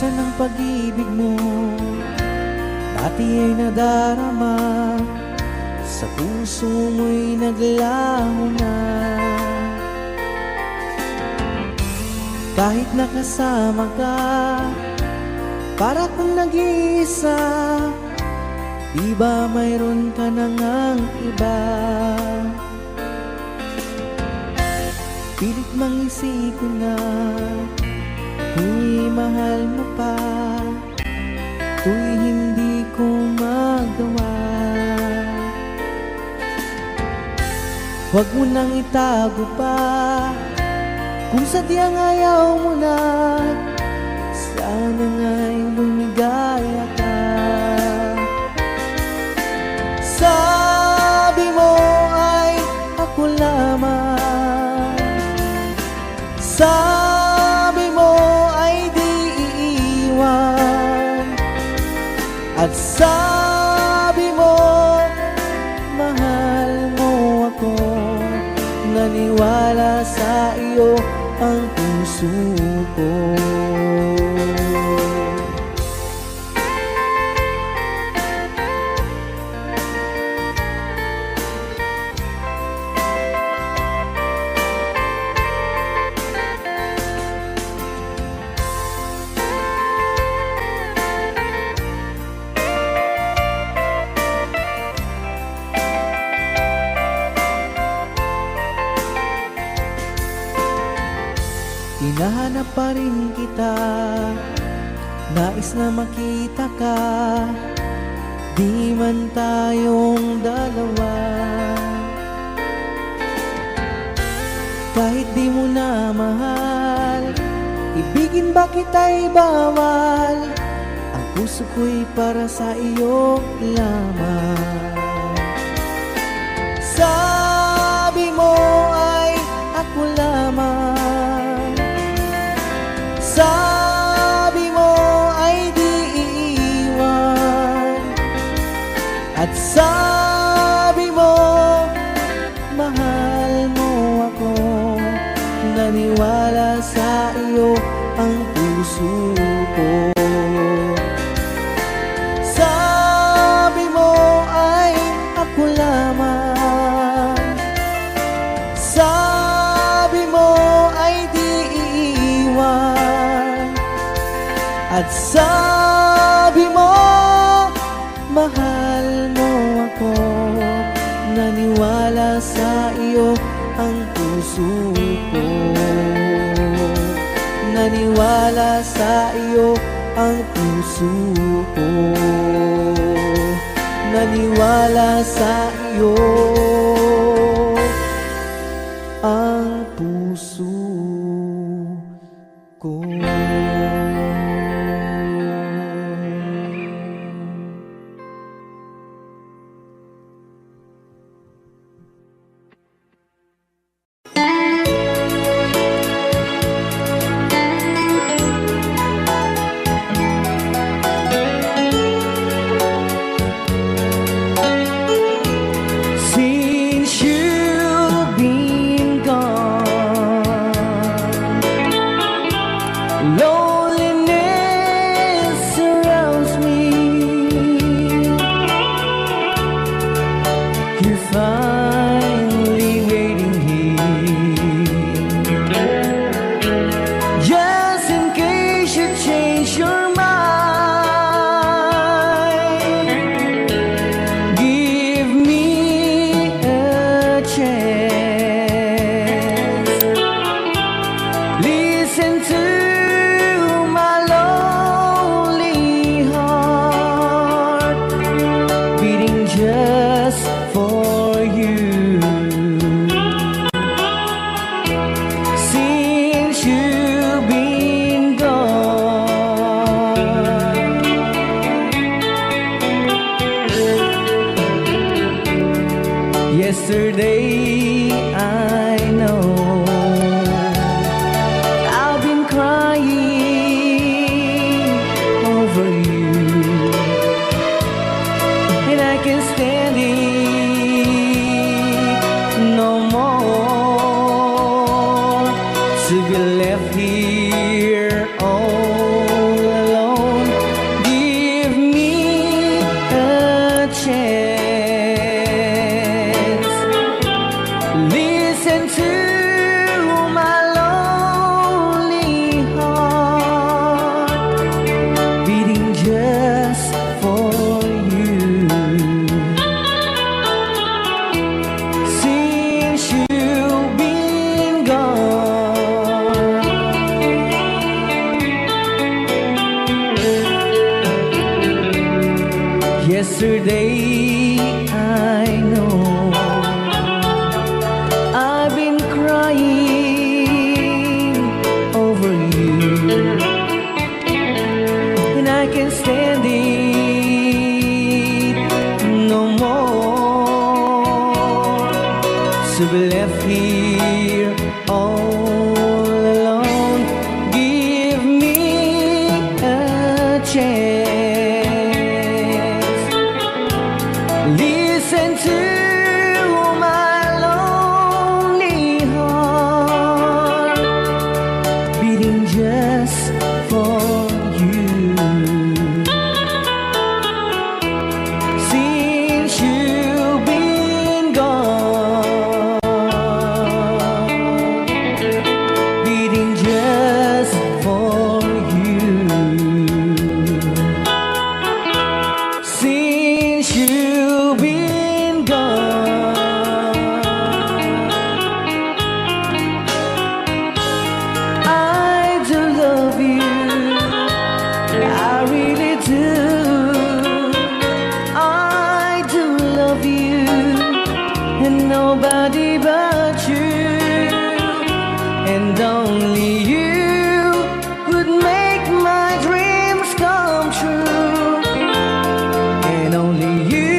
Minsan ang pag-ibig mo dati ay nadarama, sa puso mo'y naglaho na. Kahit nakasama ka, para kung nag-iisa, di ba mayroon ka na ngang iba? Pilit mang isipin na tuwing mahal mo pa, tuwing hindi ko magawa. Huwag mo nang itago pa, kung sadyang ayaw mo na, sana nga'y lumigaya ka. Sabi mo ay ako lamang, sabi mo ay di iiwan, at sabi mo mahal mo ako. Naniwala sa iyo ang puso ko. Hinahanap pa rin kita, nais na makita ka, di man tayong dalawa. Kahit di mo na mahal, ibigin ba kita'y bawal, ang puso ko'y para sa iyo lamang. Sabi mo ay ako lamang, sabi mo ay di iiwan, at sabi mo mahal mo ako. Naniwala sa iyo ang puso ko. Sabi mo ay ako lamang, sabi mo ay di iiwan, at sabi mo mahal mo ako. Naniwala sa iyo ang puso ko. Naniwala sa iyo ang puso ko. Naniwala sa iyo ang puso ko. Since you've been gone, loneliness surrounds me. You're finally waiting here, just in case you change your mind. Give me a chance, listen to my lonely heart, beating just for you. Since you've been gone, yesterday I know I've been crying over you, and I can't stand it no more, to be left here all alone. yesterday, I know I've been crying over you, and I can't stand it no more, to be left here all alone. Give me a chance, listen to my lonely heart beating just for you. Since you've been gone, beating just for you. Since you've been gone, I do love you, I really do. I do love you, and nobody but you, and only you would make my dreams come true, and only you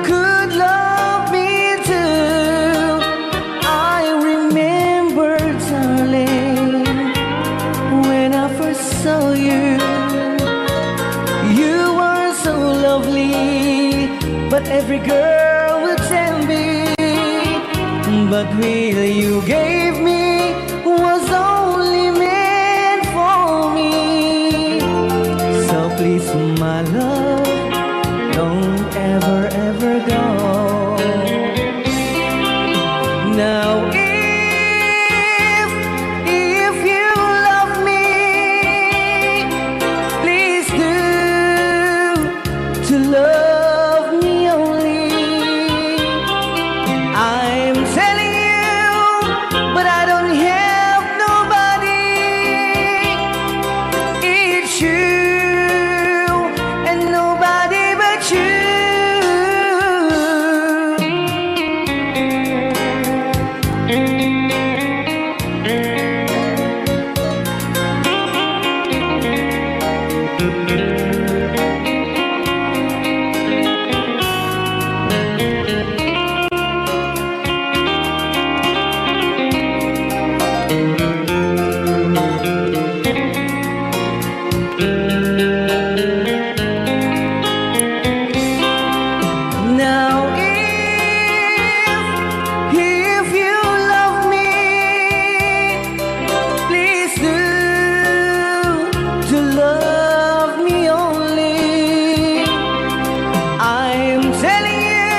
could love me too. I remember, darling, when I first saw you, you were so lovely, but every girl would tell me, but really you gave me was only meant for me. So please, my love, don't ever, ever go. Now if you love me, please do to love me only. I'm telling you, but I don't have nobody. It's you and nobody but you. Now if you love me, please do to love me only. I'm telling you,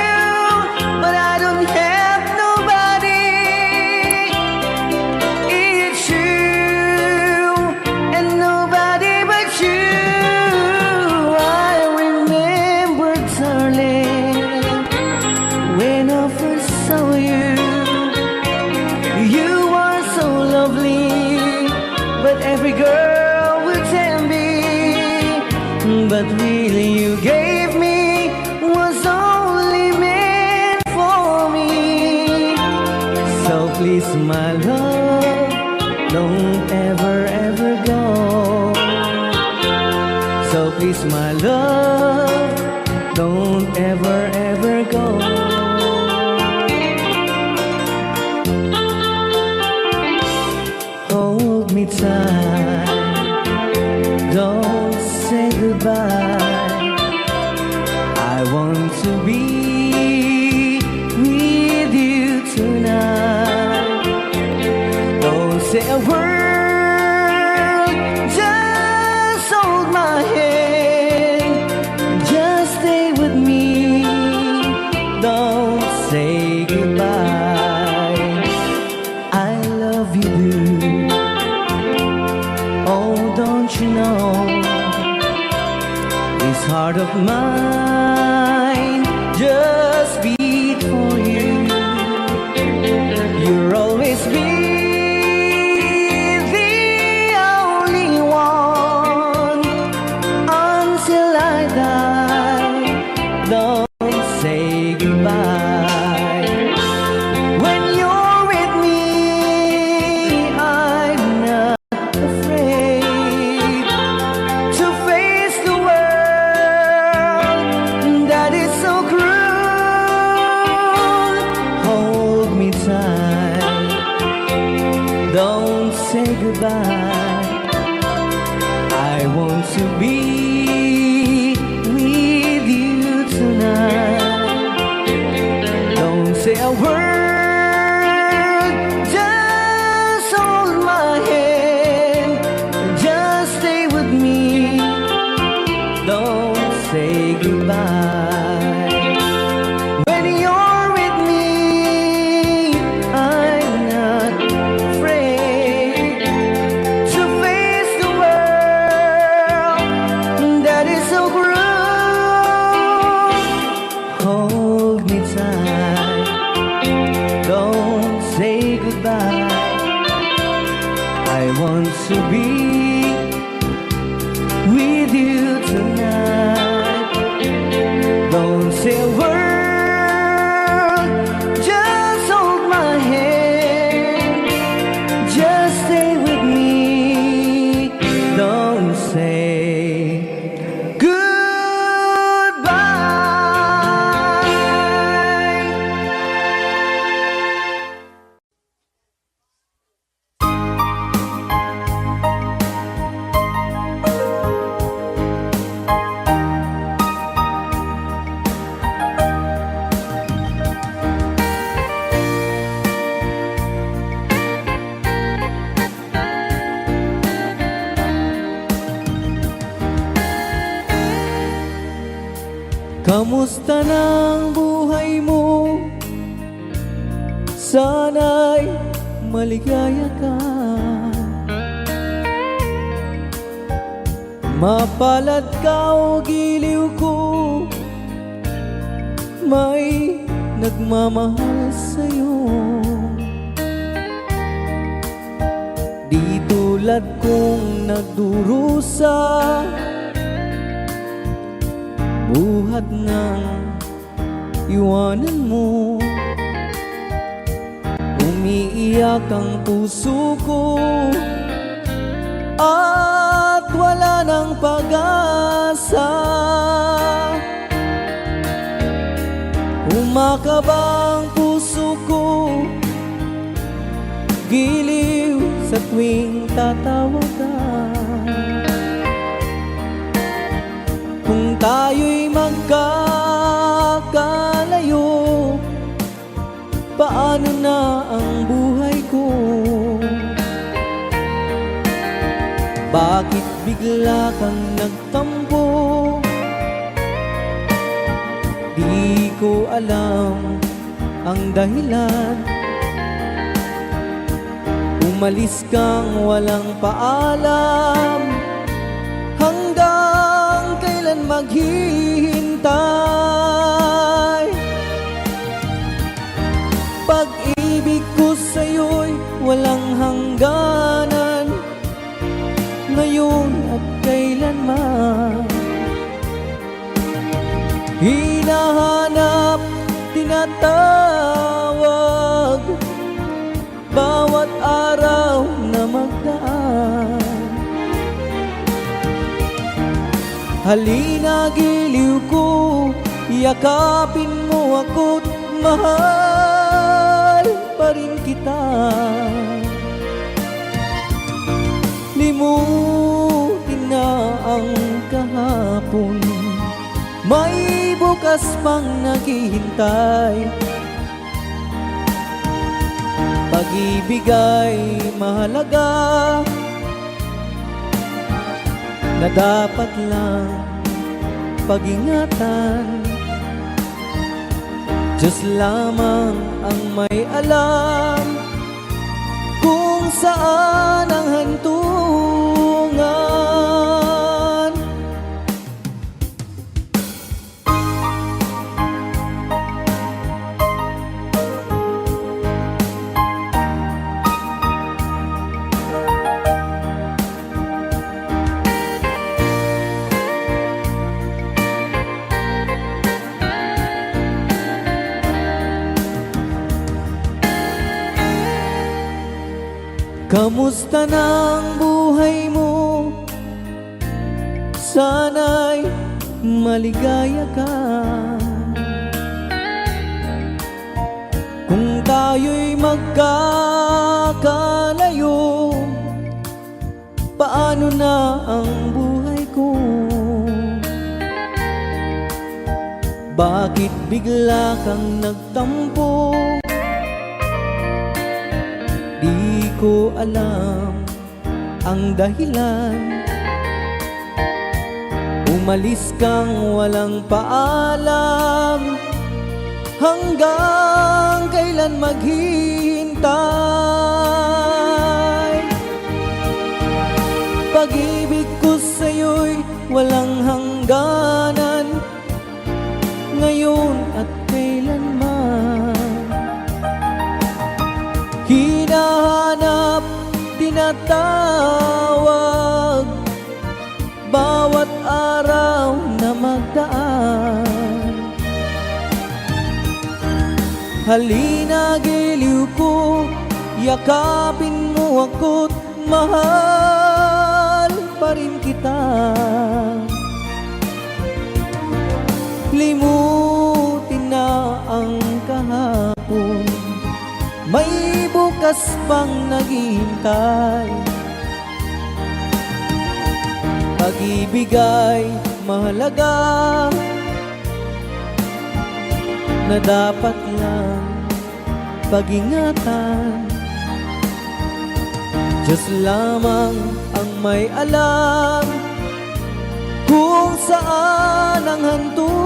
but I don't have nobody. It's you and nobody but you. I remember, darling, when I first saw you, you were so lovely, but every girl would tell me, but really you gave me was only meant for me. So please, my love, don't ever, ever go. So please, my love, don't ever, ever go. Hold me tight, don't say goodbye. I want to be with you tonight. Don't say a word, just hold my hand, just stay with me. Don't say goodbye. I love you, dude. Oh, don't you know, this heart of mine just beat for you. You'll always be the only one until I die. with you tonight. Don't say a word, just hold my hand, just stay with me. Don't say goodbye. When you're with me, I'm not afraid to face the world that is so cruel. Hold me tight, don't say goodbye. I want to be with you tonight. Don't say a word, just hold my hand, just stay with me. Don't say goodbye. Kamusta ng buhay mo? Sana'y maligaya ka. Mapalad ka o giliw ko, may nagmamahal sa'yo. Di tulad kong nagdurusa, buhat ng iwanan mo. Umiiyak ang puso ko at wala ng pag-asa. Umakabang puso ko, giliw sa tuwing tatawag ka. Kung tayo'y magkakalayo, paano na ang buhay ko? Bakit bigla kang nagtampo? Di ko alam ang dahilan. Umalis kang walang paalam, hanggang kailan maghihintay? Pag-ibig ko sa'yo'y walang hangganan, ngayon at kailanman. Hinahanap, tinatawag, bawat araw na magdaan. Halina giliw ko, yakapin mo ako't mahal pa rin kita. Limutin na ang kahapon, may bukas pang naghihintay. Pag-ibig ay mahalaga, na dapat lang pag-ingatan. Diyos lamang ang may alam kung saan ang hantungan. Kamusta ng buhay mo? Sana'y maligaya ka. Kung tayo'y magkakalayo, paano na ang buhay ko? Bakit bigla kang nagtampo? Di ko alam ang dahilan. Umalis kang walang paalam. Hanggang kailan maghihintay? Pag-ibig ko sa'yo'y walang hangganan, ngayon at kailanman. Hinahanap, tinatawag, bawat araw na magdaan. Halina, giliw ko, yakapin mo ako't mahal pa rin kita. Limutin na ang kahapon, may bukas pang naghihintay. Pag-ibig ay mahalaga, na dapat lang pag-ingatan. Diyos lamang ang may alam kung saan ang hantungan.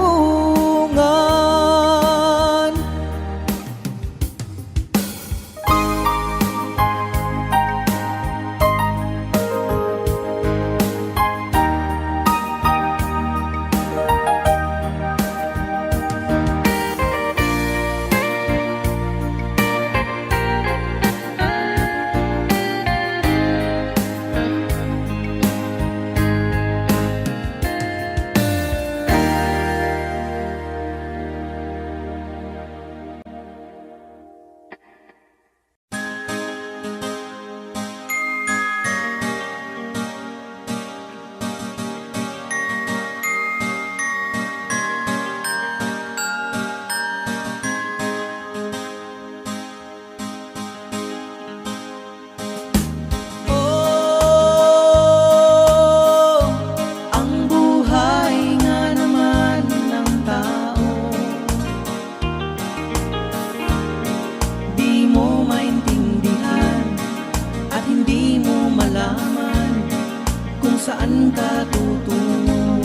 Saan ka tutungo?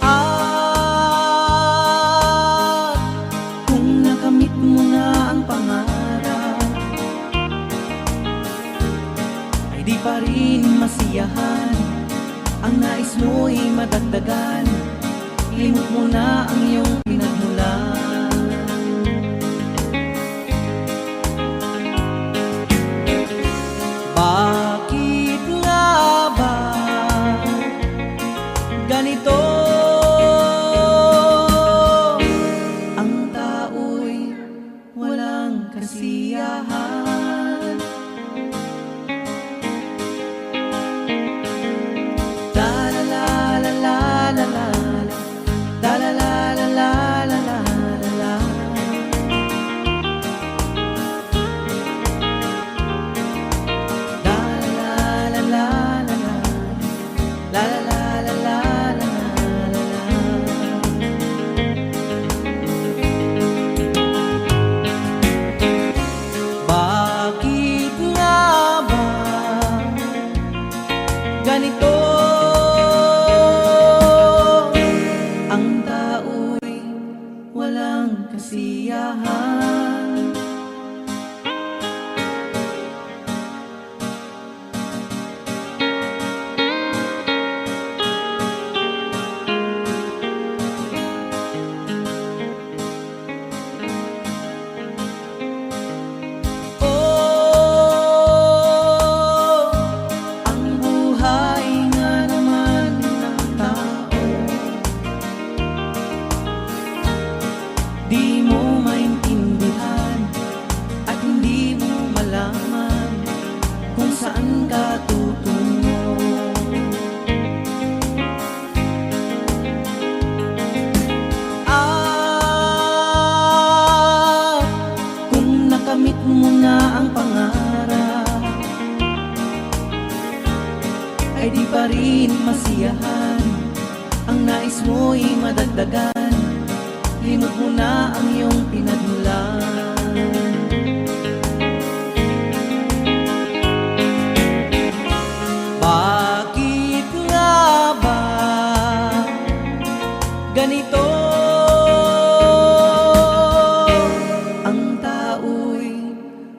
At kung nakamit mo na ang pangarap, ay di pa rin masiyahan. Ang nais mo'y madagdagan, limot mo na ang iyong pinagmulan. Bakit nga ba ganito? Ang tao'y walang kasiyahan. La la la la la la la, la la la la la la la. Bakit nga ba ganito? Ang tao'y walang kasiyahan. Di mo maintindihan at hindi mo malaman kung saan ka tutungo. At kung nakamit mo na ang pangarap, ay di pa rin masiyahan. Ang nais mo'y madagdagan, limot mo na ang iyong pinagmulan. Bakit nga ba ganito? Ang tao'y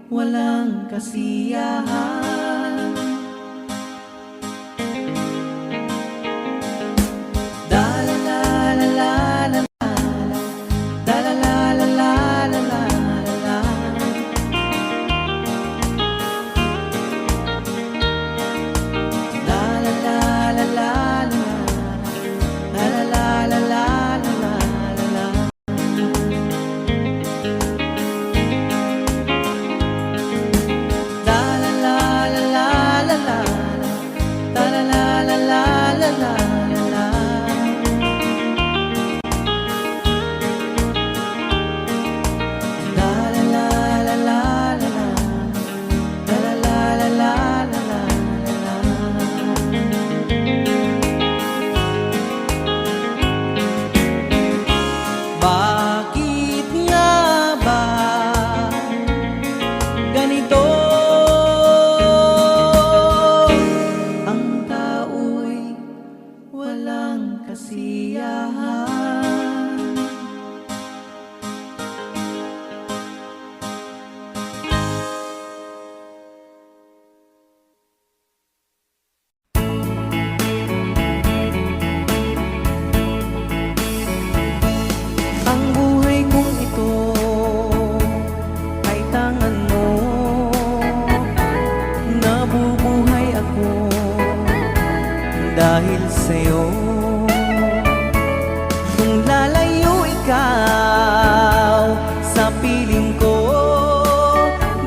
walang kasiyahan. Bakit nga ba ganito? Ang tao'y walang kasiyahan. Ang buhay kong ito ay tangan mo. Nabubuhay ako dahil sa'yo. Kung lalayo ikaw sa piling ko,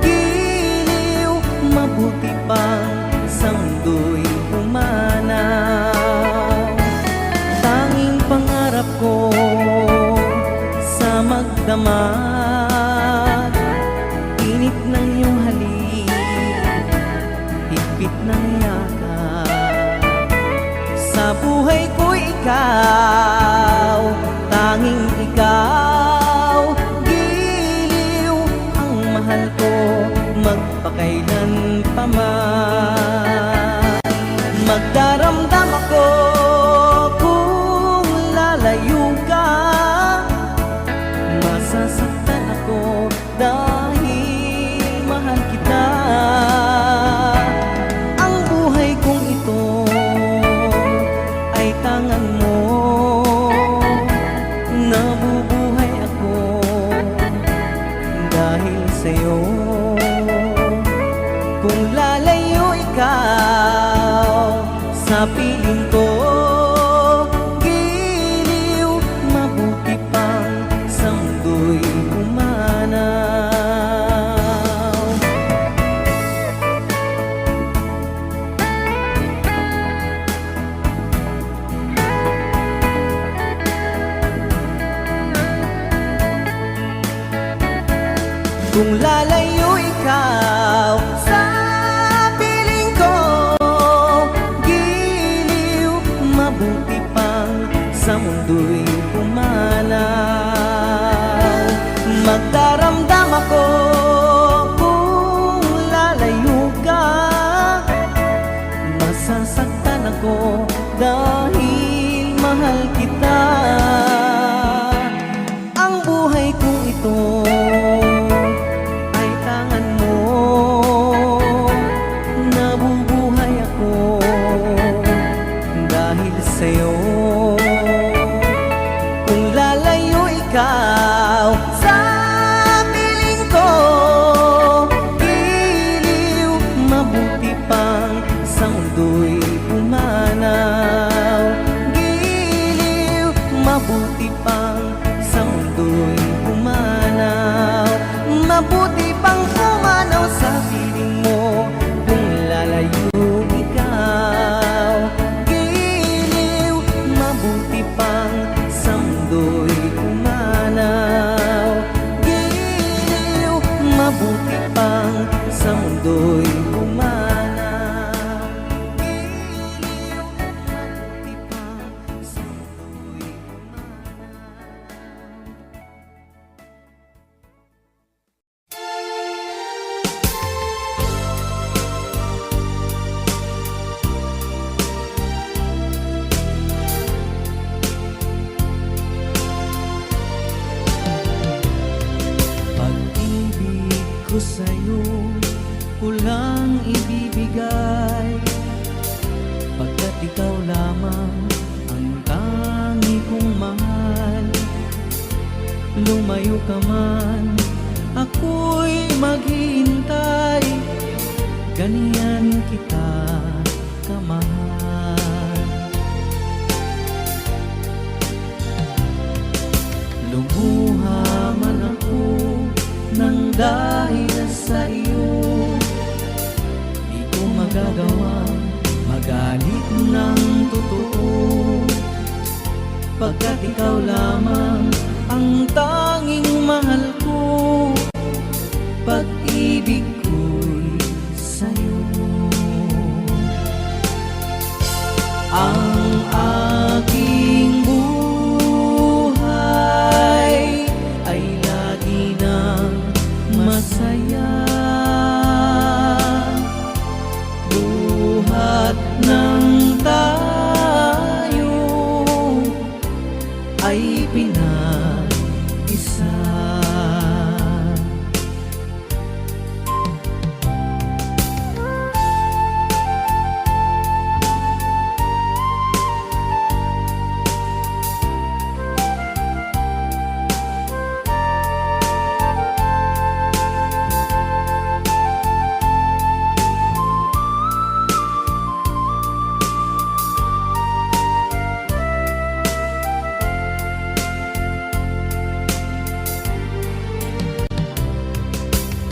giliw, mabuti pang sa mundo'y pumanaw. Tanging pangarap ko sa magdamag, init ng iyong halik, higpit ng yakap. Sa buhay ko ikaw, tanging ikaw, giliw, ang mahal ko magpakailan pa man. Magdaramdam ako kung lalayo ka, masasaktan ako dahil mahal kita. Ang buhay kong ito ay tangan mo. Nabubuhay ako dahil sa'yo. Kung lalayo ikaw sa piling ko, giliw, mabuti pang sa mundo'y pumanaw. Kung lalayo ikaw sa piling ko, giliw, mabuti pang sa mundo'y pumanaw. Magdaramdam ako kung lalayo ka, masasaktan ako dahil mahal kita. Ang buhay kong ito ay lamang ang tangi kong mahal. Lumayo ka man, ako'y maghihintay, ganyan kita kamahal. Lumuha man ako nang dahil sa iyo, di ko magagawang magalit ng totoo, pagkat ikaw lamang ang tanging mahal ko. Pag-ibig ko'y sa'yo. Ang aking buhay ay lagi nang masaya. Buhat ng tayo ay pinag-isa.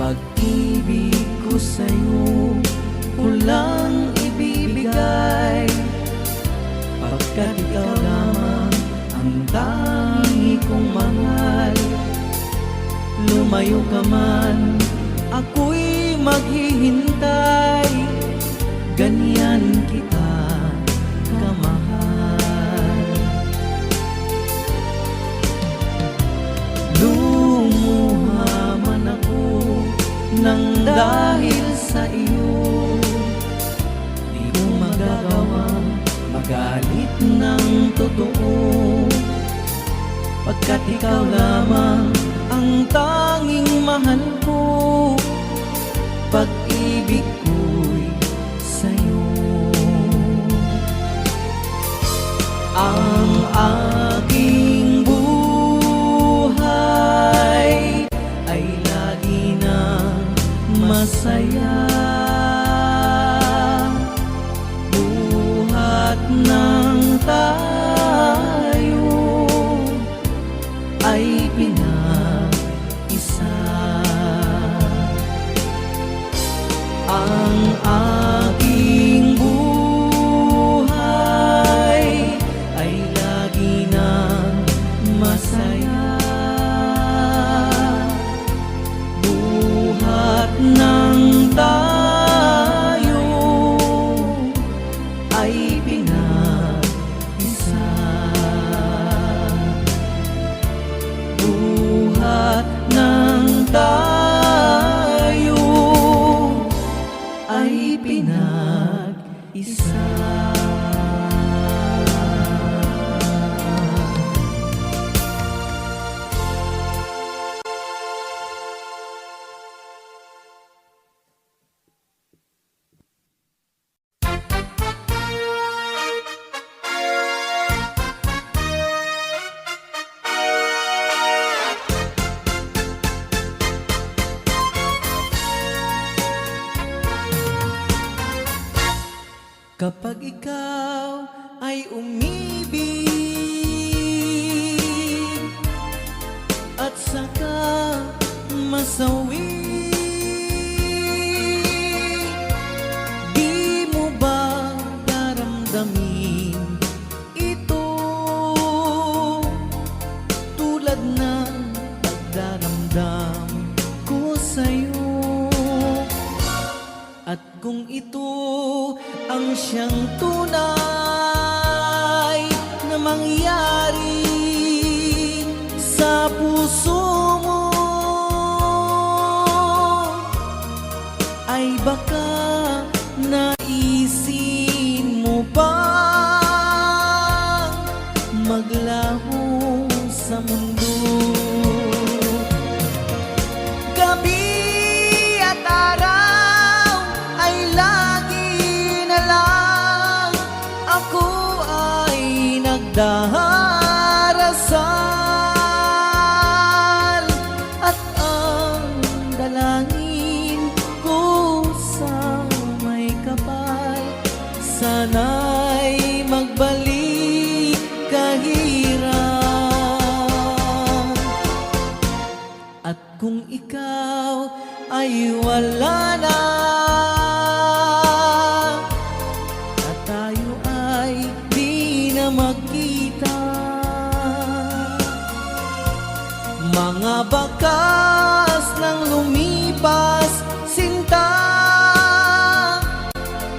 Pag-ibig ko sa'yo ko lang ibibigay, pagkat ikaw lamang ang tangi kong mahal. Lumayo ka man, ako'y maghihintay, ganyan kita kamahal. Lumuha man ako nang dahil sa iyo, di ko magagawang magalit ng totoo, pagkat ikaw lamang ang tanging mahal ko. Pag-ibig ko'y sa'yo. Ang aking buhay ay lagi nang masaya. Buhat ng tayo ay pinag-isa. Ang aking buhay ay lagi nang masaya. Buhat ng tayo ay pinag-isa. Buhat ng tayo ay pinag-isa. Kapag ikaw ay umibig at saka masawi, di mo ba daramdamin ito tulad ng pagdaramdam ko sa'yo? At kung ito ang siyang tunay na mangyari sa puso mo, ay baka naisin mo bang maglaho sa mundo? Gabi at araw ay lagi na lang ako darasal at ang dalangin ko sa may kapal. Sana'y magbalik kahirap. At kung ikaw ay wala na, at tayo ay di na magkita, mga bakas ng lumipas sinta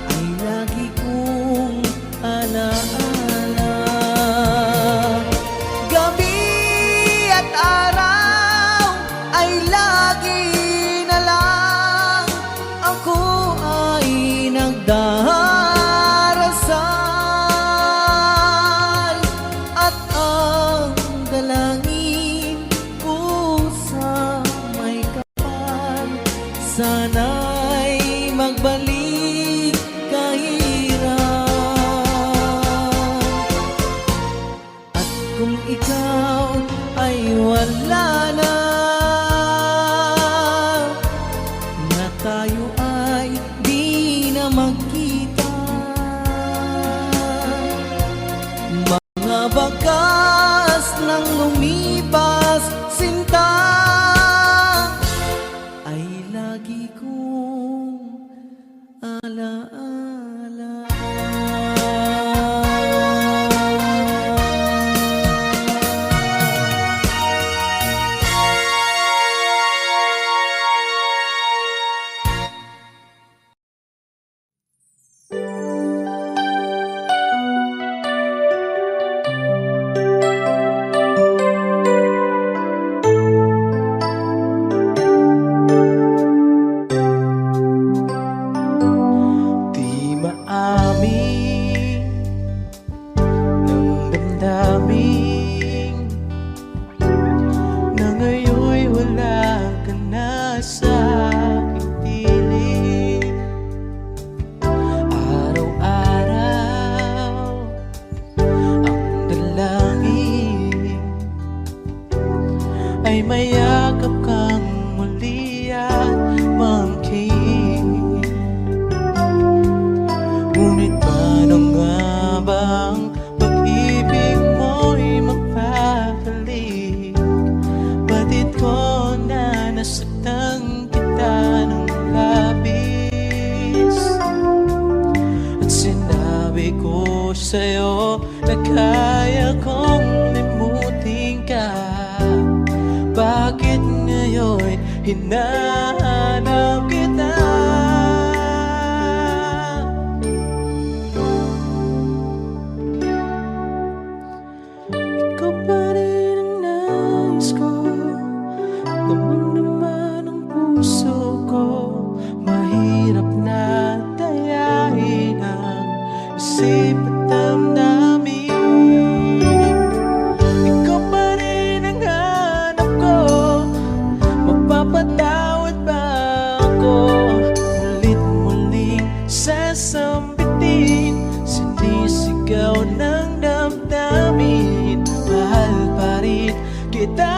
ay lagi kong alaala. Gabi at araw ay lagi na lang ako ay nagdarasal at ang dalangin ko sa may kapal. Sana'y magbalik kahirap. At kung ikaw ay wala na, na tayo ay di na magkita, mga bakas ng lumipas sinta ay lagi kong alaala. Di maamin ng damdamin na ngayon'y wala ka na sa aking piling. Araw-araw ang dalangin ay mayakap kang muli at mangking. Ngunit paano nga bang pag-ibig mo'y magpapalik? Batid ko na nasaktan kita ng labis, at sinabi ko sa'yo na kaya kong limutin ka. Bakit ngayon hinahanap kita? Ikaw pa rin ang nais ko, damang-dama ng puso ko. Mahirap na dayain ang isip at damdamin. Ikaw pa rin ang hanap ko, magpapatawad ba ako? Ulit-muling sasambitin, sinisigaw ng damdamin. Mahal pa rin kita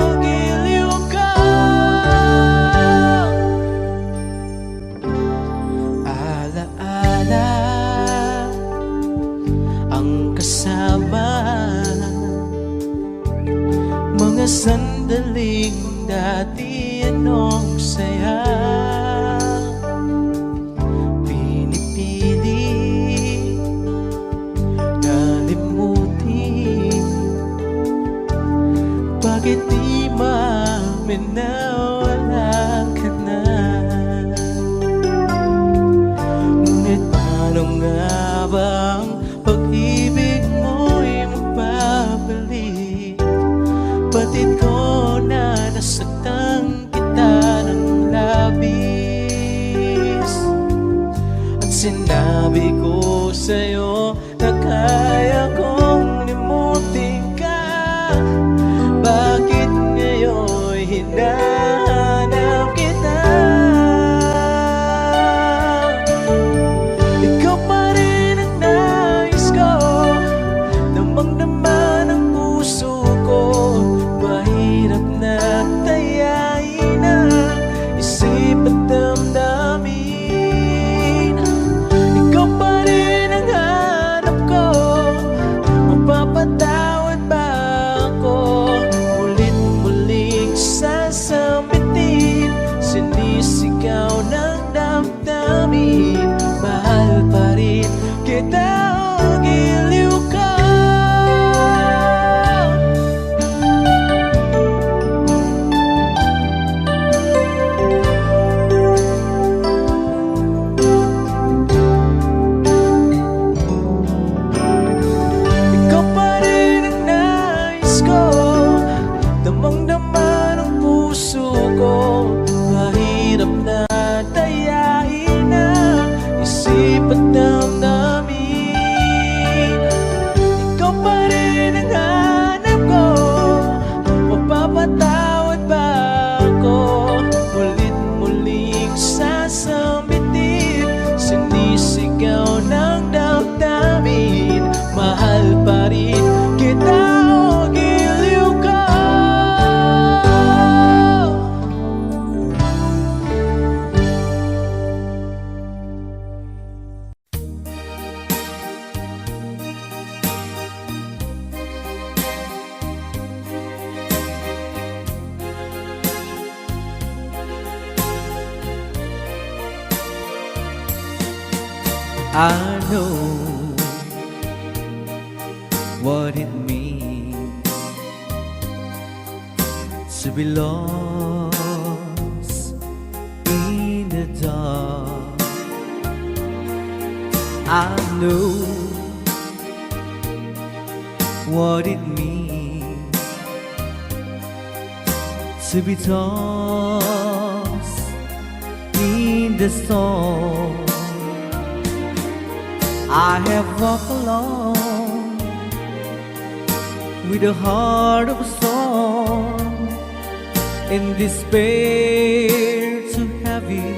o giliw ka. Alaala ang kasama, mga sandaling dati anong saya. Pinipili na limutin, bakit di maamin na wala ka na? Ngunit paano nga bang pag-ibig mo'y magpapalik? Batid ko na nasaktan kita ng labis, at sinabi ko sa'yo na kaya kong limutin ka. Bakit ngayon hinahanap kita? Ikaw pa rin ang nais ko, damang-dama kita o giliw ka. Ikaw pa rin ang nais ko, damang-dama ng puso ko. Mahirap na dayain ang isip at damdamin. Ikaw pa rin ang hanap ko, mapapatawad ba ako? Mulit-muling sasambitin, sinisigaw ng damdamin. Mahal pa rin kita o giliw ka. I know what it means to be lost in the dark. I know what it means to be tossed in the storm. I have walked alone with a heart of a storm, in despair too heavy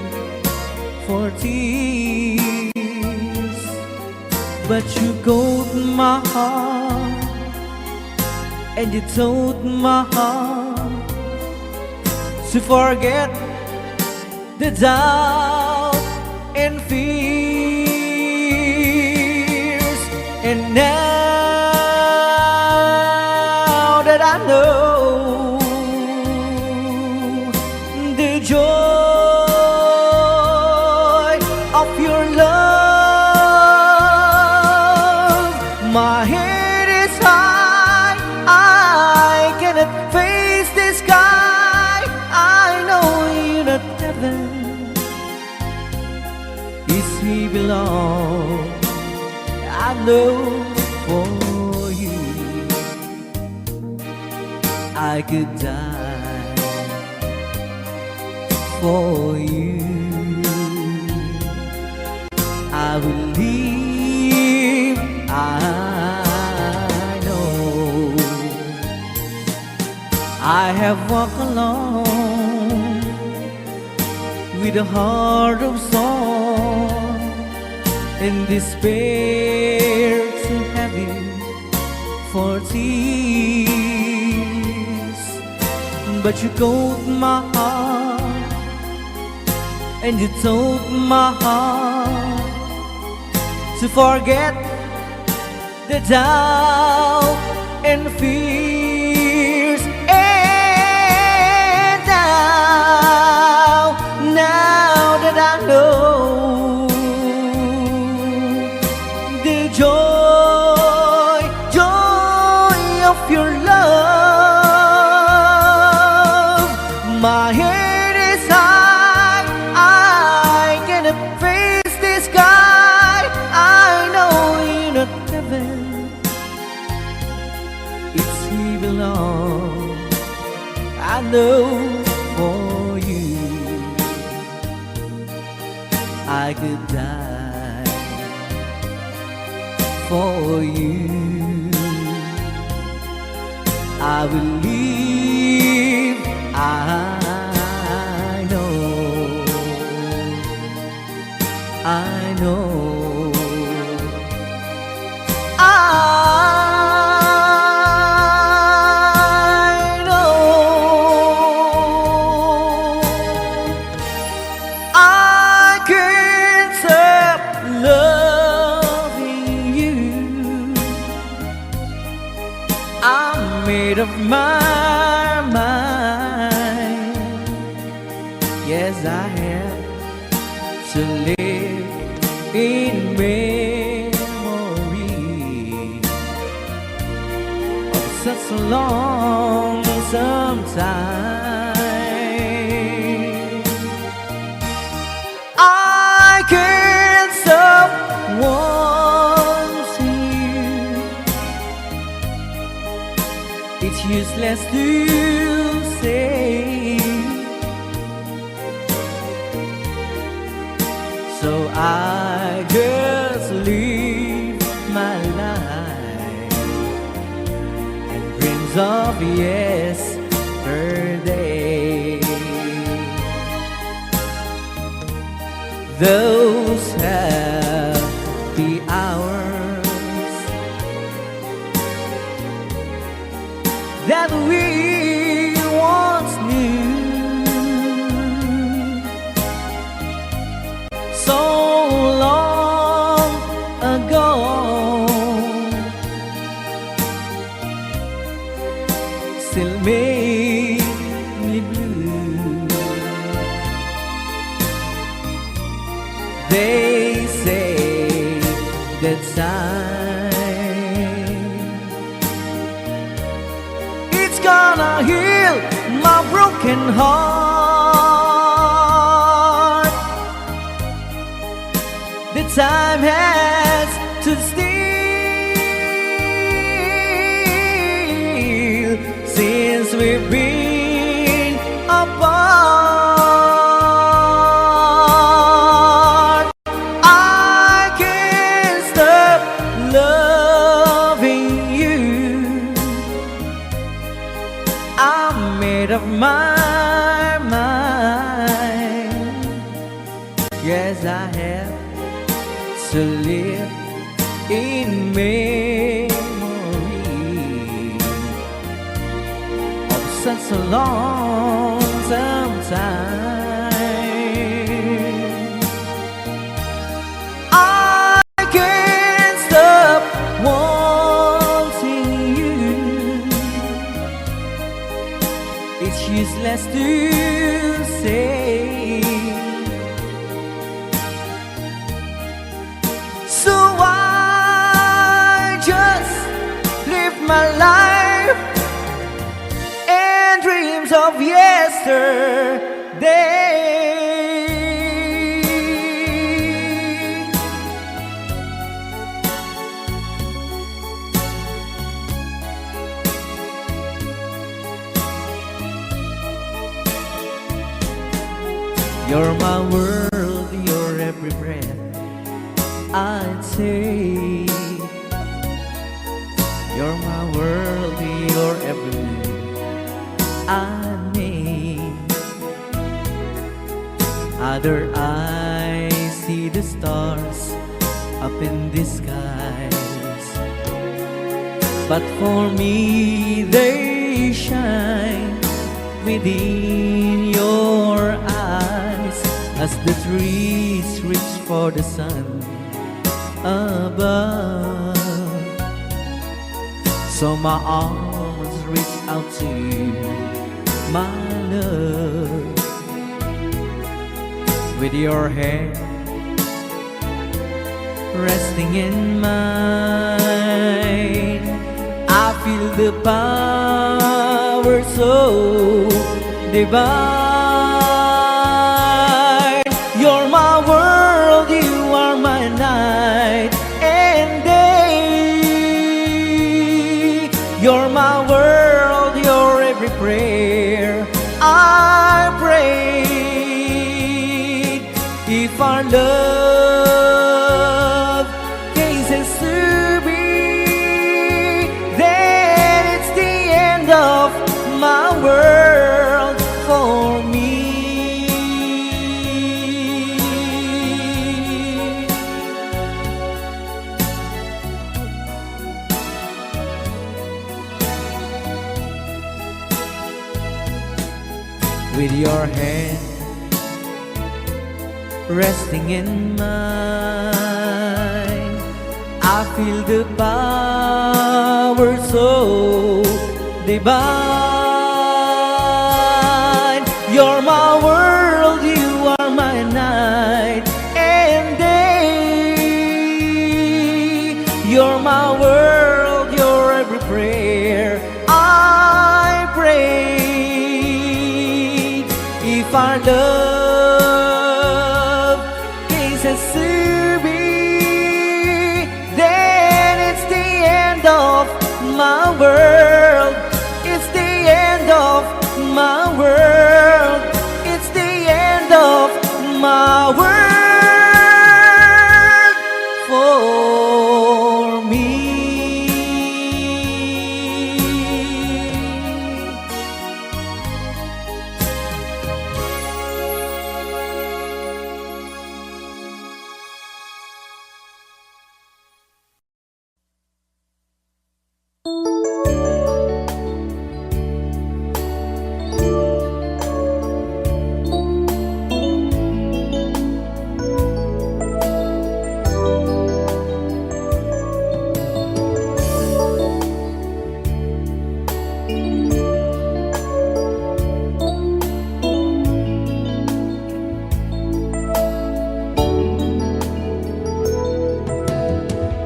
for tears. But you caught my heart and you told my heart to forget the doubt and fears. And now that I know the joy of your love, my head is high, I cannot face the sky. I know you're not heaven, is he belong. I know for you I could die for you. I will live, I know. I have walked alone with a heart of song, in despair too heavy for tears. But you caught my heart and you told my heart to forget the doubt and fears. And now that I know the joy of your love, my head is high, I cannot face the sky. I know you're not heaven, it's he belong. I know for you I could die for you. I will live, I know, I know, I know. I can't stop loving you. I'm made up my mind. Yes, I have to live in a long time. I can't stop wanting you. It's useless to say, so I just live my life and dreams of yesterday. Those happy hours that we once knew, so long ago, still make me blue. They say that time, it's gonna heal my broken heart. The time has to steal since we've been apart. I can't stop loving you. I'm made up my mind. Yes, I have to live in memory of such a long time. I can't stop wanting you. It's useless to say, so I just live my life and dreams of yesterday. You're my world, you're every breath I'd take. You're my world, you're every move I make. Other eyes see the stars up in the skies, but for me they shine within your eyes as the trees reach for the sun above. So my arms reach out to you, my love. With your hand resting in mine, I feel the power so divine. You're my world, you are my night and day. You're my world, you're every prayer I pray. If our love cases to be, then it's the end of my world for me. With your hand resting in mine, I feel the power so divine. You're my world, you are my night and day. You're my world, you're every prayer I our love is a survey, then it's the end of my world. It's the end of my world. It's the end of my world for me.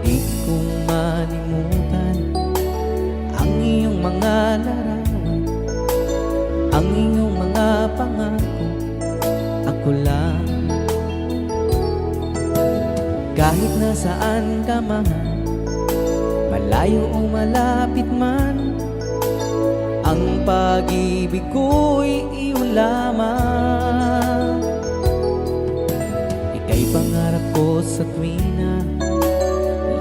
Di ko malimutan ang iyong mga larawan, ang iyong mga pangako, ako lang. Kahit nasaan ka man, malayo o malapit man, ang pag-ibig ko'y iyong lamang. Ika'y pangarap ko sa tuwina,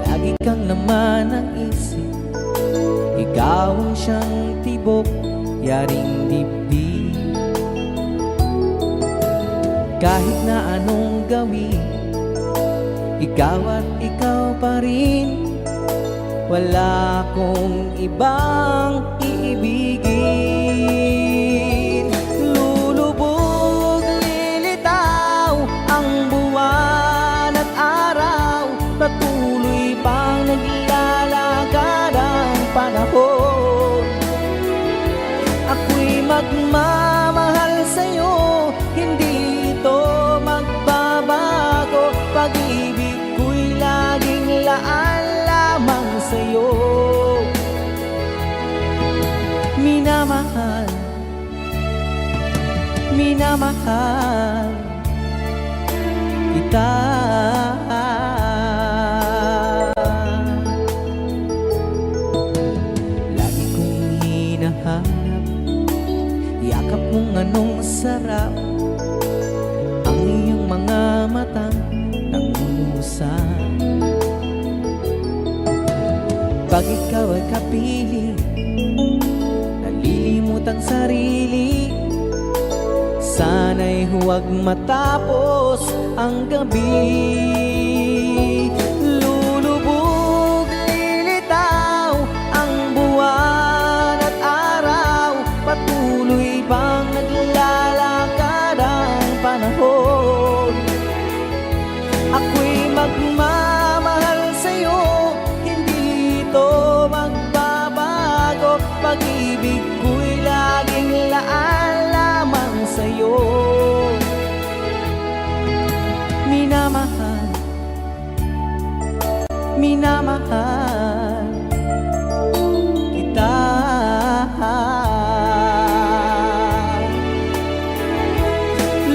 lagi kang laman ng isip. Ikaw ang siyang tibok, yaring dibdib. Kahit na anong gawin, ikaw at ikaw pa rin. Wala akong ibang iibigin. Lulubog, lilitaw ang buwan at araw, patuloy pang naglalakad ang panahon. Ako'y magmamahal sa'yo, hindi ito magbabago. Pag-ibig ko'y laging laan lamang sa'yo. Minamahal, minamahal kita. Lagi kong hinahanap yakap mong anong sarap, ang iyong mga matang nangungusap. Pag ikaw ay kapiling, nalilimot ang sarili. Sana'y huwag matapos ang gabi. Lulubog, lilitaw ang buwan at araw, patuloy bang naglalakad ang panahon. Ako'y magmamahal sa'yo, hindi ito magbabago. Pag-ibig ko'y laging laan lamang sa'yo. Minamahal, minamahal kita.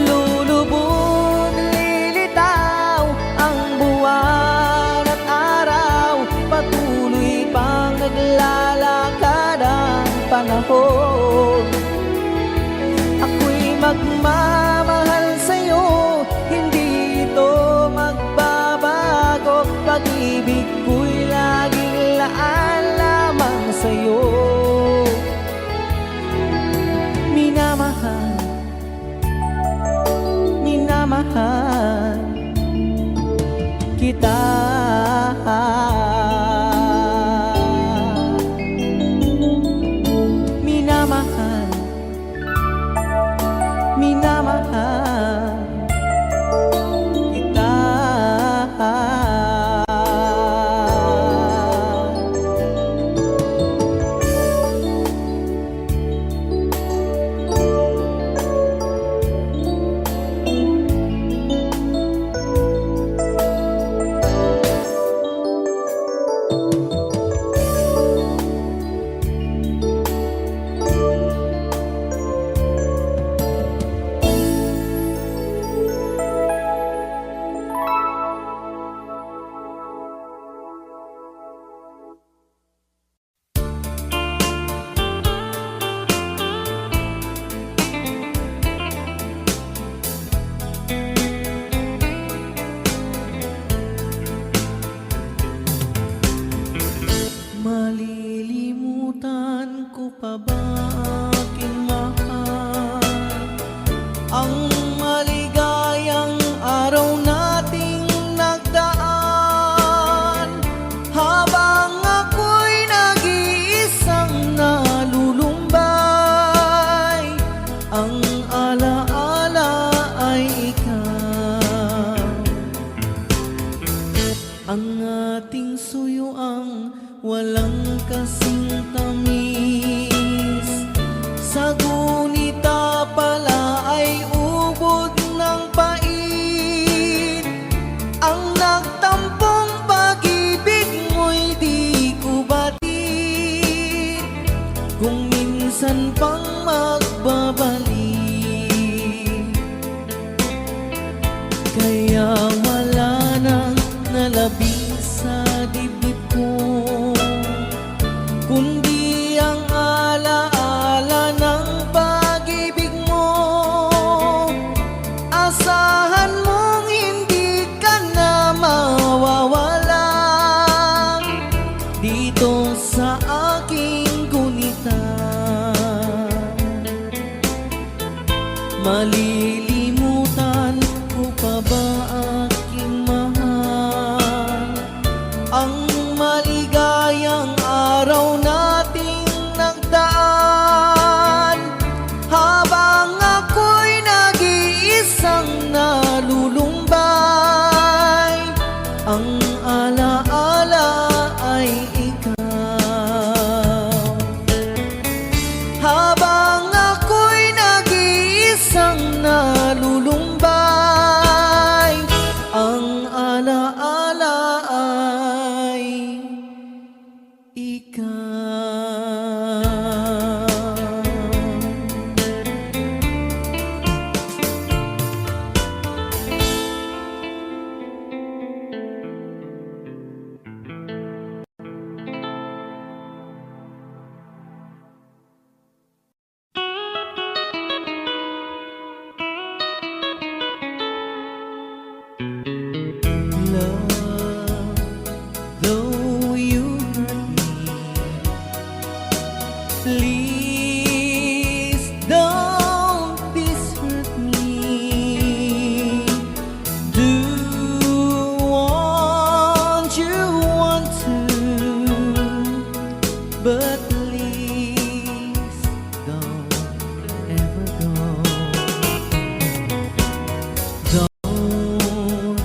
Lulubog, lilitaw ang buwan at araw, patuloy pang naglalakad ang panahon. Ako'y magmamahal sa'yo, hindi ito magbabago. Pag-ibig ko'y laging laan lamang sa'yo. Minamahal, minamahal kita. Minamahal, minamahal kita. pa ba aking mahal? Ang maligayang araw nating nagdaan, habang ako'y nag-iisang nalulumbay, ang alaala ay ikaw. Ang ating suyuang walang kasing tamis, sa gunita pala ay ubod ng pait. Ang nagtampong pag-ibig mo'y di ko batid, kung minsan pang magbabalik. Kaya wala nang nalabis sa dibdib ko, kundi ang alaala ng pag-ibig mo. Asahan mong hindi ka na mawawala dito sa aking gunita. Malilimutan ko pa ba aking mahal? Ang maligayang araw nating nagdaan, habang ako'y nag-iisang nalulumbay, ang alaala ay ikaw. Habang ako'y nag-iisang nalulumbay, ang alaala ay ikaw. Love, though you hurt me, please don't desert me. Do what you want to, but please don't ever go. Don't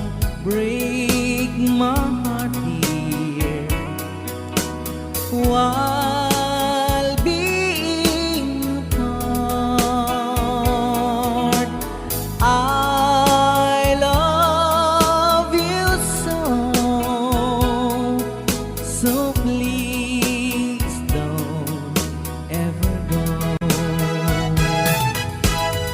break my heart, dear, while being apart. I love you so, so please don't ever go.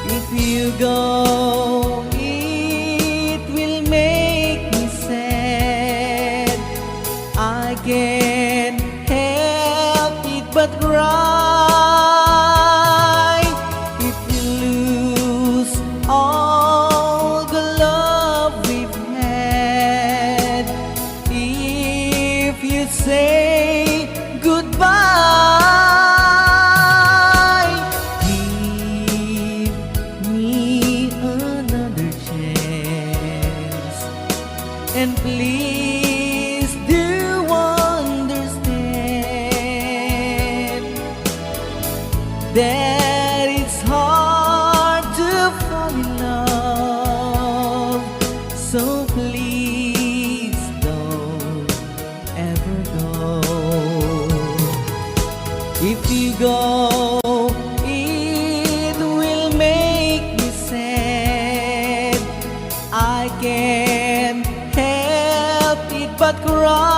If you go, it will make me sad. I can't help it but cry. If you lose all the love we've had, if you say goodbye, give me another chance, and please do understand that it's hard to fall in love. So please don't ever go. If you go, it will make me sad. I can't help it but cry.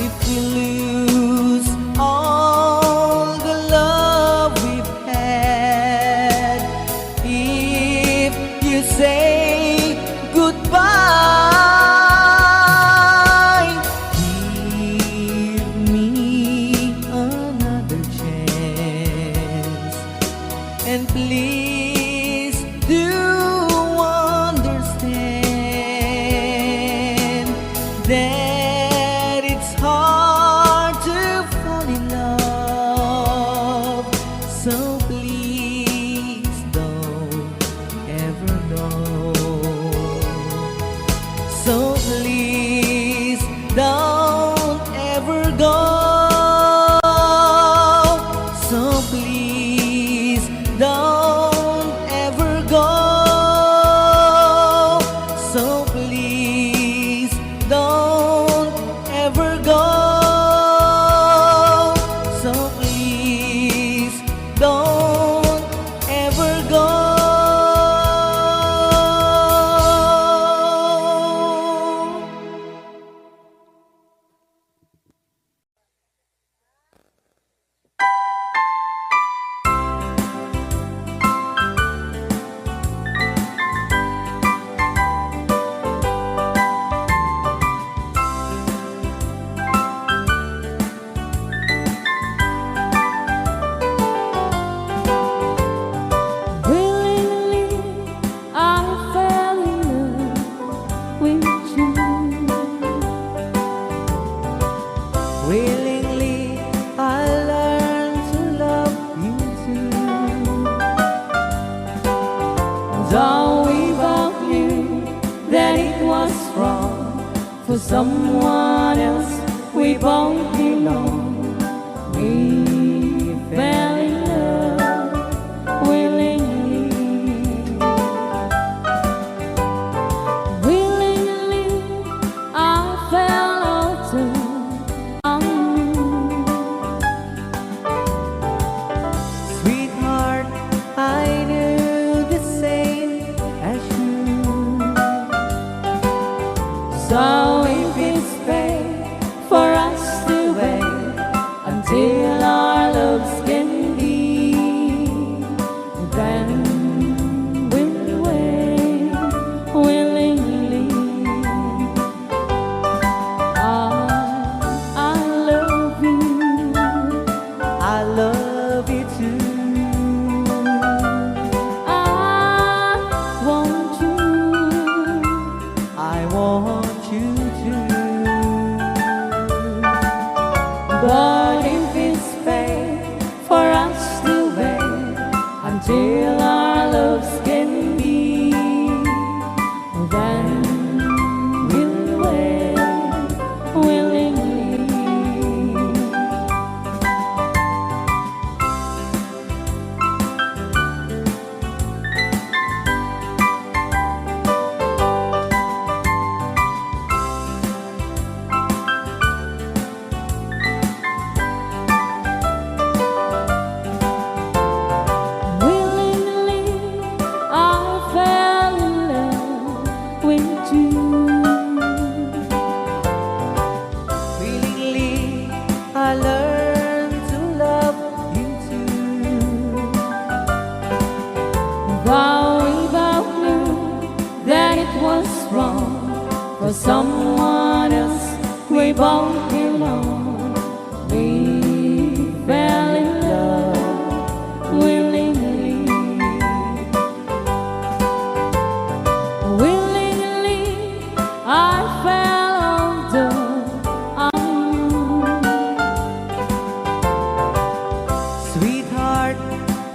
If we lose all the love we've had, if you say goodbye, give me another chance, and please do understand that it's hard to fall in love. please don't ever go. So please don't ever go. So please don't ever go. So please don't ever go. Willingly, I fell in love with you. Willingly, I learned to love you too. Though we both knew that it was wrong for someone else, we both belong. We fell in love willingly. Willingly, I fell also on you. Sweetheart, I knew the same as you. So if it's fate for us to wait until our loves can be, then we'll wait willingly. I love you. I love you too. I want you. I want you to. But if it's fate for us to wait until our loves can be, then we'll wait willingly. Willingly, I fell in love with you. Willingly, I learned to love you too. Though we both knew that it was wrong for someone else, we both belong. We fell in love willingly. Willingly, I fell also on you. Sweetheart,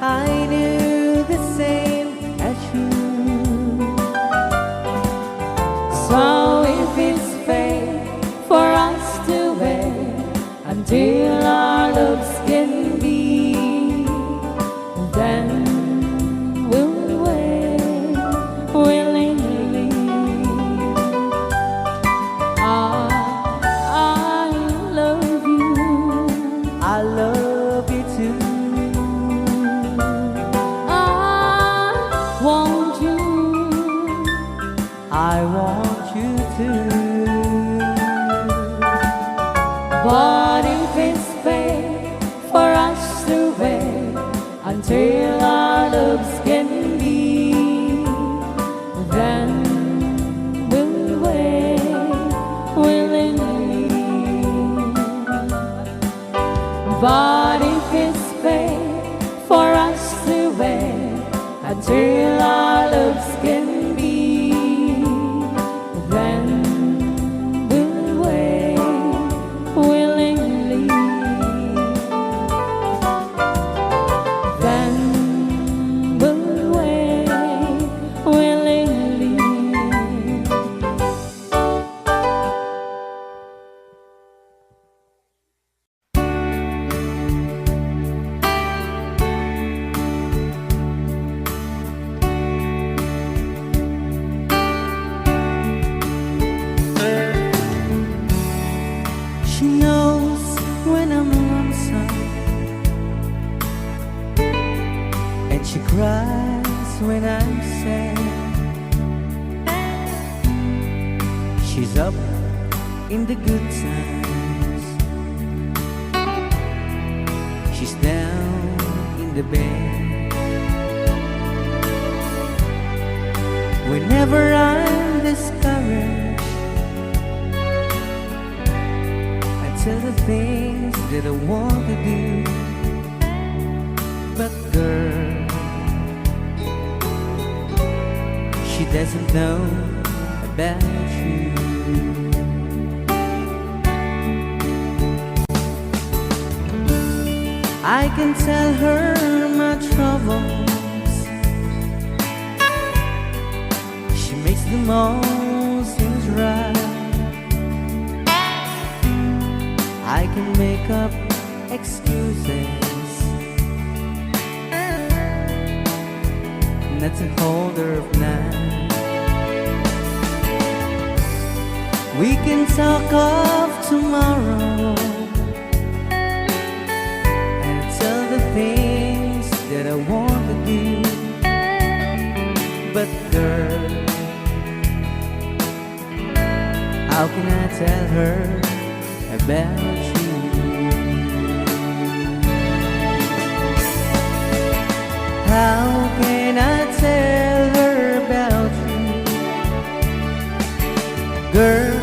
I knew the same as you. So if it's fate for us to wait until our loves can be, then we'll wait willingly. I love you. I love you too. I want you. I want you to. But if it's fate for us to wait until our loves can be, then we'll wait willingly. But if it's fate for us to wait until our loves can be, then we'll wait willingly. Then we'll wait willingly. in the good times. She's down in the bed whenever I'm discouraged. I tell the things that I want to do, but girl, she doesn't know about you. I can tell her my troubles. She makes them all seem right. I can make up excuses not to hold her of night. We can talk of tomorrow and tell the things that I want to do, but girl, how can I tell her about you? How can I tell her about you? Girl,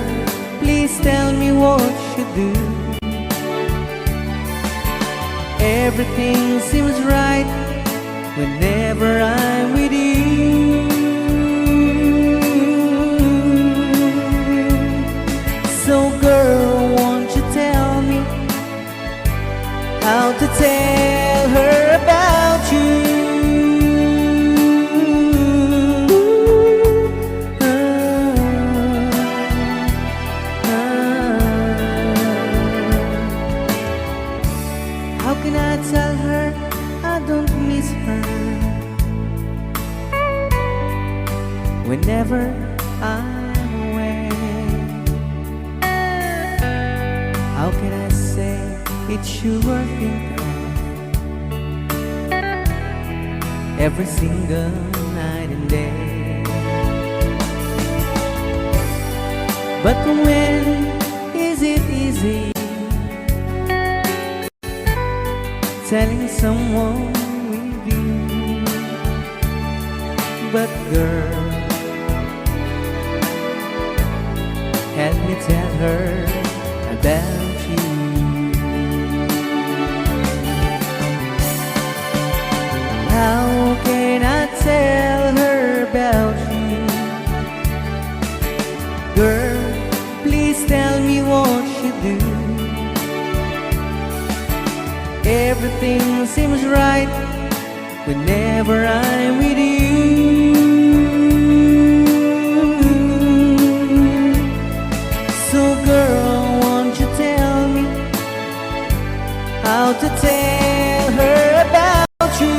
please tell me what you do. Everything seems right whenever I'm with you. So girl, won't you tell me how to tell her about you? How can I tell her I don't miss her whenever I'm away? How can I say it's you I think of every single night and day? But when is it easy telling someone with you? But girl, help me tell her about you. How can I tell her about you? Girl, please tell me what you do. Everything seems right whenever I'm with you. So girl, won't you tell me how to tell her about you?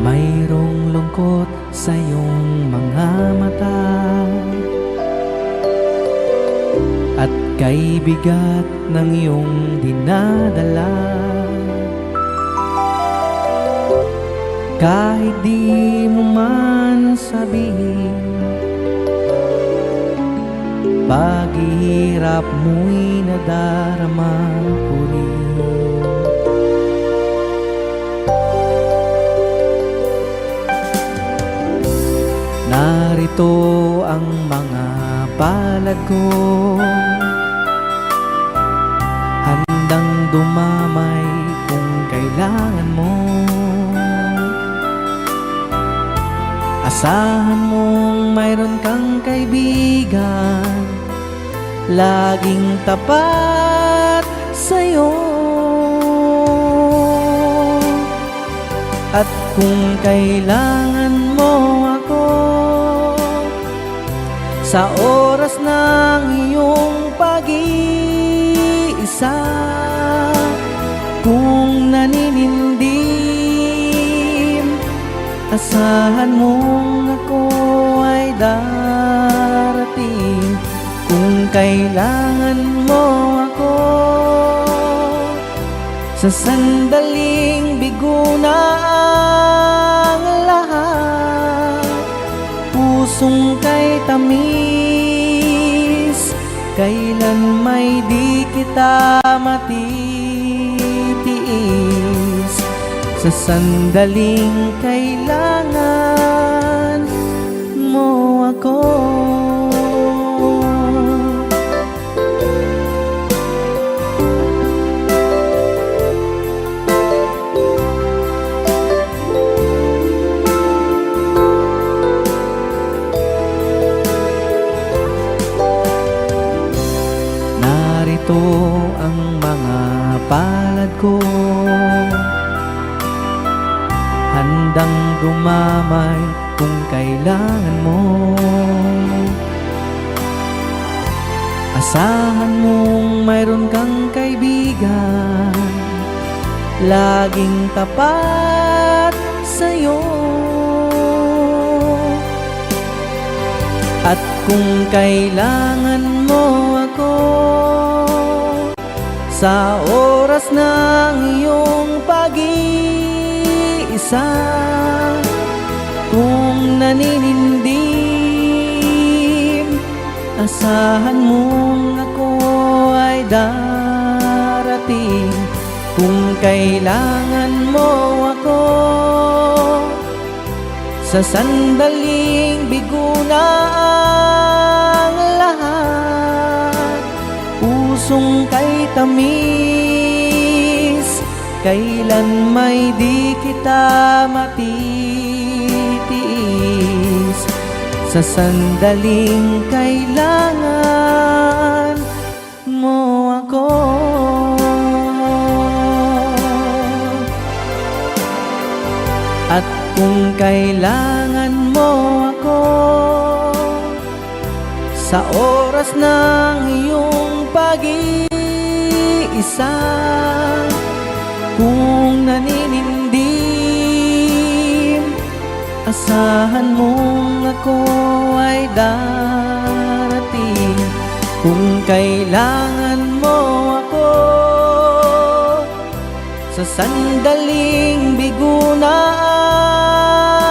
Mayroong lungkot sa iyong mga mata at kay bigat ng iyong dinadala. Kahit di mo man sabihin, paghihirap mo'y nadarama ko rin. Narito ang mga palad ko, handang dumamay kung kailangan mo. Asahan mong mayroon kang kaibigan, laging tapat sa'yo. At kung kailangan mo ako, sa oras ng iyong pag-iisa, kung naninindim, asahan mong ako ay darating. Kung kailangan mo ako, sa sandaling bigo na ang lahat, pusong kay tamis, kailan may di kita matitiis. Sa sandaling kailangan mo ako. Narito ang mga palad ko, handang dumamay kung kailangan mo. Asahan mong mayroon kang kaibigan, laging tapat sa'yo. At kung kailangan mo ako, sa oras ng iyong pag-iisa, kung naninindim, asahan mong ako ay darating. Kung kailangan mo ako, sa sandaling bigo na ang lahat, pusong kay tamis, kailan may di kita matitiis. Sa sandaling kailangan mo ako. At kung kailangan mo ako, sa oras ng iyong pag-iisa, kung naninindim, asahan mong ako ay darating. Kung kailangan mo ako, sa sandaling bigo na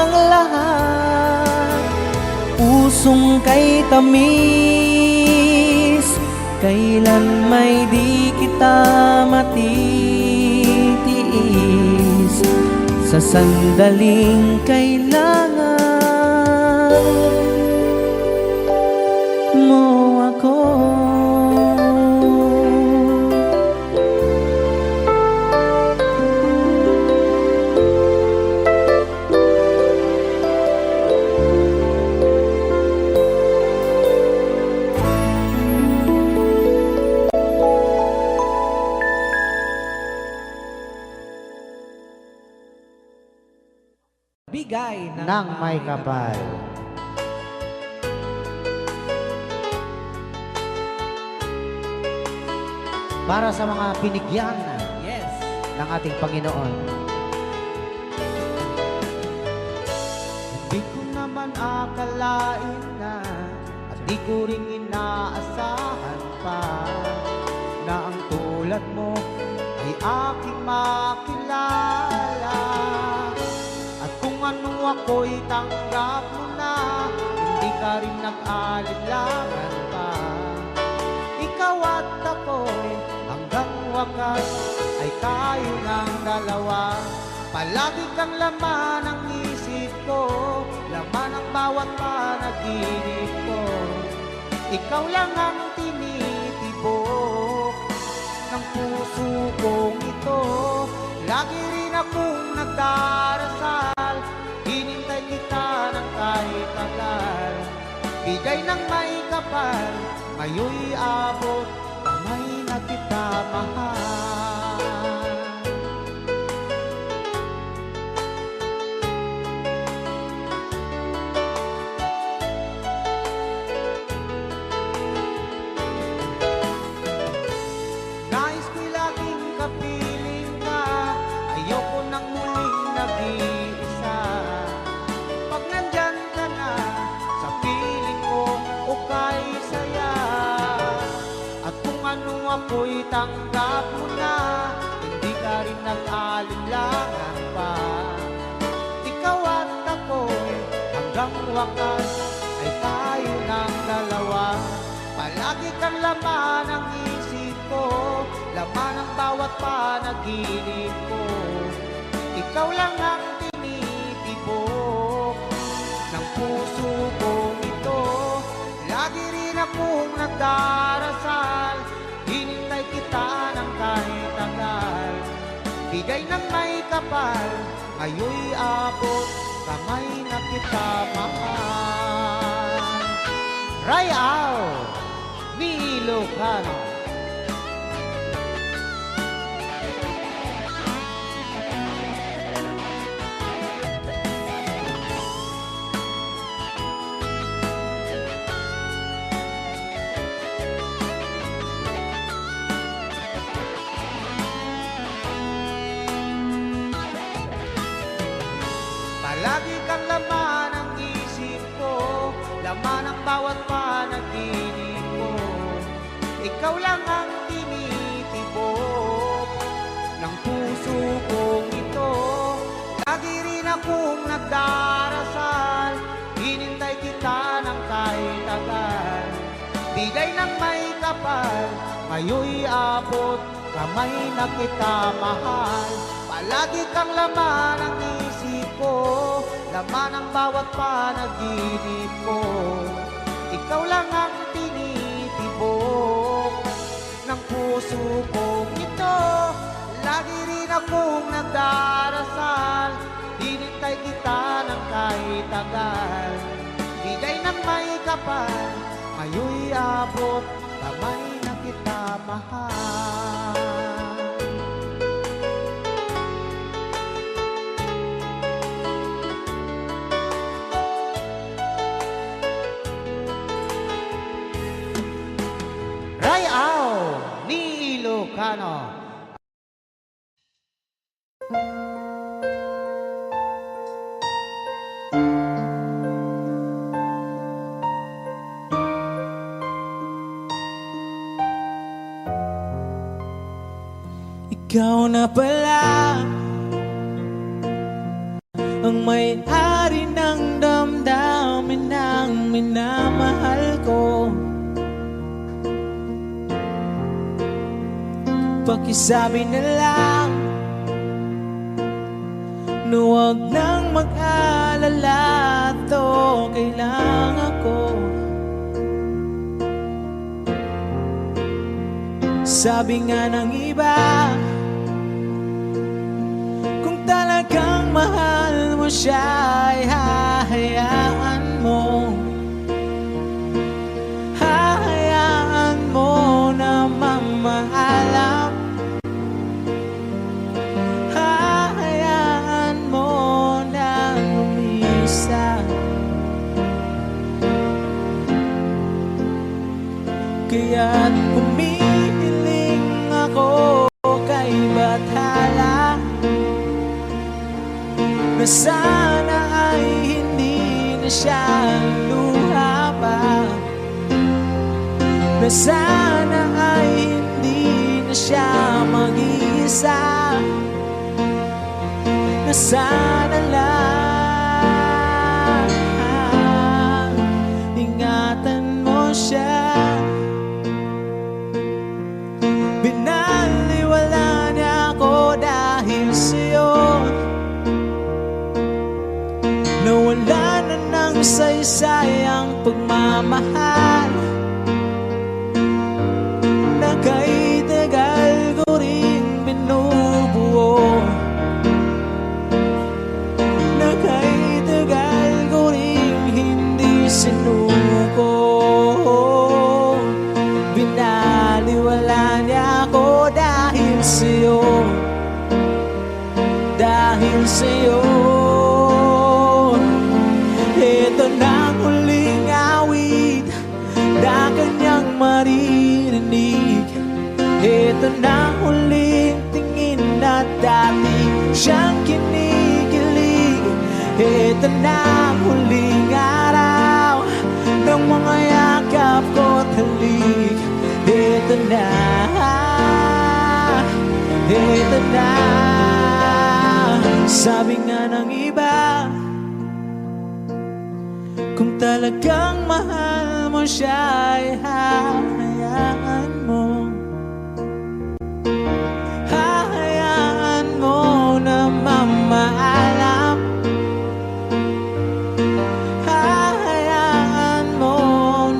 ang lahat, pusong kay tamis, kailan may di kita matitiis. Sa sandaling kailangan mo ako. Bigay ng may kapal. Para sa mga binigyan Yes. ng ating Panginoon. Hindi ko naman akalain na, at di ko rin inaasahan pa, na ang tulad mo ay aking makilala. At kung ano ako'y tanggap mo na, hindi ka rin nag-alinlangan pa. wakas ay tayo ng dalawa. Palagi kang laman ng isip ko, laman ng bawat panaginip ko. Ikaw lang ang tinitibok ng puso kong ito. Lagi rin akong nagdarasal, hinintay kita ng kahit tagal. Bigay ng may kapal, ngayon'y abot, kamay na kita mahal. Nais ko'y laging kapiling ka, ayoko nang muling nag-iisa. Pag nandyan ka na, sa piling ko, ukay saya. At kung ano ako'y tanggap mo na, hindi ka rin nag-alinlangan pa. Ikaw at ako'y hanggang wakas ay tayo ng dalawa. Palagi kang laman ng isip ko, laman ng bawat panaginip ko. Ikaw lang ang tinitibok ng puso kong ito. Lagi rin akong nagdarasal, hinintay kita ng kahit tagal. Bigay ng may kapal, ngayon'y abot, kamay na kita mahal. Rayaw ni Ilocano. Palagi kang laman ng isip ko, laman ng bawat panaginip ko. Ikaw lang ang tinitibok ng puso kong ito. Lagi rin akong nagdarasal, hinintay kita ng kahit tagal. Bigay ng may kapal, ngayon'y abot, kamay na kita mahal. Palagi kang laman ng isip ko, laman ng bawat panaginip ko. Ikaw lang ang tinitibok ng puso kong ito. Lagi rin akong nagdarasal, hinintay kita ng kahit tagal. Bigay ng may kapal, ngayon'y abot, kamay na kita mahal. Rayaw ni Ilocano. Ikaw na pala ang may-ari ng damdamin ng minamahal ko. Pakisabi na lang na huwag nang mag-alala, to kailangan ko. Sabi nga ng iba, kung talagang mahal mo siya ay hahayaan mo. Hahayaan mo na mamahalam. Hahayaan mo na umisa. Kaya't humihiling ako kay Bathala na sana ay hindi na siya luha pa, na sana ay hindi na siya mag-iisa, na sana lang ingatan mo siya. Binaliwala saysayang pagmamahal na kay tagal ko rin binubuo, na kay tagal ko rin hindi sinuko. Binaliwala niya ako dahil sa'yo, dahil sa'yo. Ito na ang huling awit na kanyang maririnig. Ito na ang huling tingin na dati siyang kinikilig. Ito na ang huling araw ng mga yakap ko't halik. Ito na, ito na. Sabi nga ng iba, kung talagang mahal mo siya ay hahayaan mo, hahayaan mo na mamaalam, hahayaan mo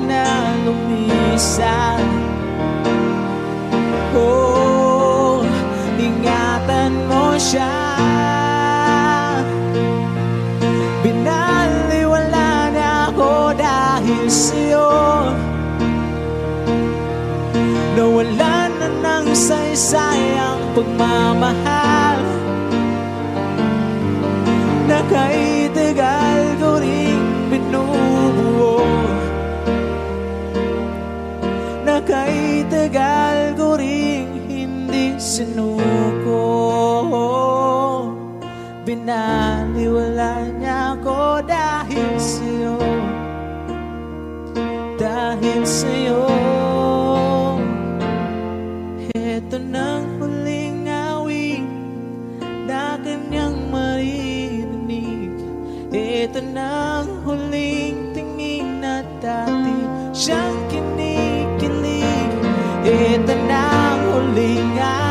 na lumisan. Oh, ingatan mo siya. Binaliwala na ako dahil sa'yo, nawalan na ng saysayang pagmamahal na kay tagal ko rin binubuo, na kay tagal ko rin hindi sinuko. Binaliwala niya ako dahil sa'yo, dahil sa'yo. Ito nang huling awit na kanyang maririnig. Ito nang huling tingin na dati siyang kinikilig. Ito nang huling awit